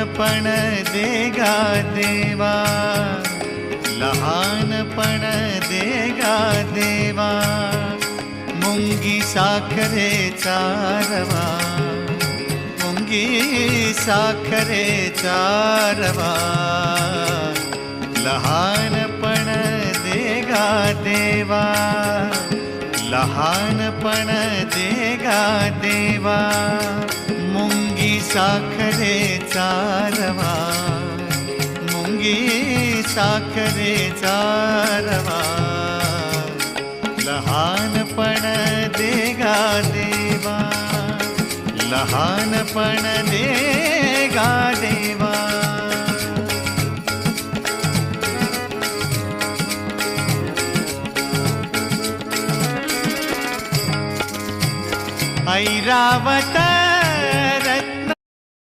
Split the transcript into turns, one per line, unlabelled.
लहानपण दे गा देवा, लहानपण दे गा देवा, मुंगी साखरेचा रवा, मुंगी साखरेचा रवा, लहानपण दे गा देवा, लहानपण दे गा देवा, मुंगी साखरेचा रवा, मुंगी साखरेचा रवा, लहानपण दे गा देवा, लहानपण दे गा देवा. ऐरावत